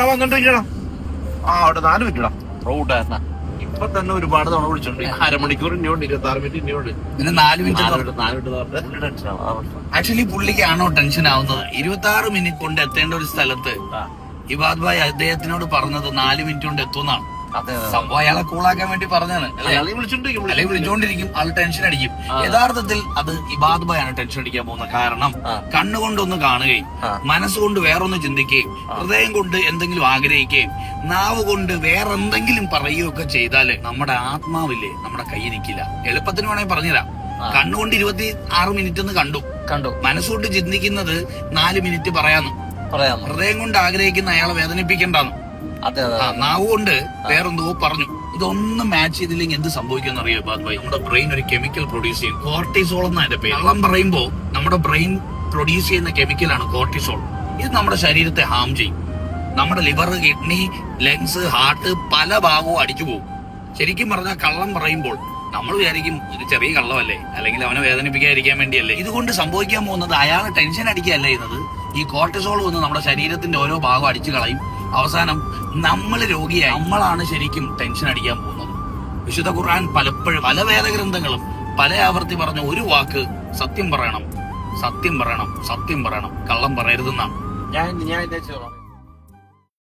അവിടെ വന്നോണ്ടിരിക്കണം. അവിടെ 4 minute road ഇപ്പൊ തന്നെ ഒരുപാട് തവണ വിളിച്ചോണ്ട് അരമണിക്കൂർ ഇനിയുണ്ട്, 26 മിനിറ്റ് ഇനിയുണ്ട്. പിന്നെ 4 മിനിറ്റ് ആക്ച്വലി പുള്ളിക്കാണോ ടെൻഷൻ ആവുന്നത്? 26 മിനിറ്റ് കൊണ്ട് എത്തേണ്ട ഒരു സ്ഥലത്ത് ഇബാദ് ഭായ് അദ്ദേഹത്തിനോട് പറഞ്ഞത് 4 മിനിറ്റ് കൊണ്ട് എത്തുന്നാണ്. സംഭവം അയാളെ കൂളാക്കാൻ വേണ്ടി പറഞ്ഞാണ്. അല്ലെങ്കിൽ വിളിച്ചോണ്ടിരിക്കും, ആൾ ടെൻഷൻ അടിക്കും. യഥാർത്ഥത്തിൽ അത് ഇബാദ് ഭായ് ആണ് ടെൻഷൻ അടിക്കാൻ പോകുന്നത്. കാരണം കണ്ണുകൊണ്ടൊന്ന് കാണുകയും മനസ്സുകൊണ്ട് വേറൊന്ന് ചിന്തിക്കുകയും ഹൃദയം കൊണ്ട് എന്തെങ്കിലും ആഗ്രഹിക്കുകയും നാവ് കൊണ്ട് വേറെന്തെങ്കിലും പറയുകയൊക്കെ ചെയ്താല് നമ്മുടെ ആത്മാവില്ലേ നമ്മുടെ കൈ നിൽക്കില്ല. എളുപ്പത്തിന് വേണമെങ്കിൽ പറഞ്ഞുതരാം. കണ്ണുകൊണ്ട് 26 മിനിറ്റ് എന്ന് കണ്ടു മനസ്സുകൊണ്ട് ചിന്തിക്കുന്നത് 4 മിനിറ്റ് പറയാന്ന്. ഹൃദയം കൊണ്ട് ആഗ്രഹിക്കുന്ന അയാളെ വേദനിപ്പിക്കണ്ടെന്ന്. നാവ് കൊണ്ട് വേറെന്തോ പറഞ്ഞു. ഇതൊന്നും മാച്ച് ചെയ്തില്ലെങ്കിൽ എന്ത് സംഭവിക്കും അറിയോ ഇബാദ് ഭായ്? നമ്മുടെ ബ്രെയിൻ ഒരു കെമിക്കൽ പ്രൊഡ്യൂസ് ചെയ്യും, കോർട്ടിസോൾ എന്നാ അതിന്റെ പേര്. കള്ളം പറയുമ്പോ നമ്മുടെ ബ്രെയിൻ പ്രൊഡ്യൂസ് ചെയ്യുന്ന കെമിക്കലാണ് കോർട്ടിസോൾ. ഇത് നമ്മുടെ ശരീരത്തെ ഹാം ചെയ്യും. നമ്മുടെ ലിവർ, കിഡ്നി, ലങ്സ്, ഹാർട്ട് പല ഭാഗവും അടിച്ചു പോകും. ശരിക്കും പറഞ്ഞാൽ കള്ളം പറയുമ്പോൾ നമ്മൾ വിചാരിക്കും ഒരു ചെറിയ കള്ളമല്ലേ, അല്ലെങ്കിൽ അവനെ വേദനിപ്പിക്കാതിരിക്കാൻ വേണ്ടിയല്ലേ. ഇതുകൊണ്ട് സംഭവിക്കാൻ പോകുന്നത് അയാളെ ടെൻഷൻ അടിക്കുകയല്ല ചെയ്യുന്നത്. ഈ കോർട്ടിസോൾ വന്ന് നമ്മുടെ ശരീരത്തിന്റെ ഓരോ ഭാഗം അടിച്ചു കളയും. അവസാനം നമ്മൾ രോഗിയായി. നമ്മളാണ് ശരിക്കും ടെൻഷൻ അടിക്കാൻ പോകുന്നത്. വിശുദ്ധ ഖുർആൻ പലപ്പോഴും പല വേദഗ്രന്ഥങ്ങളും പല ആവർത്തി പറഞ്ഞ ഒരു വാക്ക് സത്യം പറയണം, സത്യം പറയണം, സത്യം പറയണം, കള്ളം പറയരുതെന്നാണ്. ഞാൻ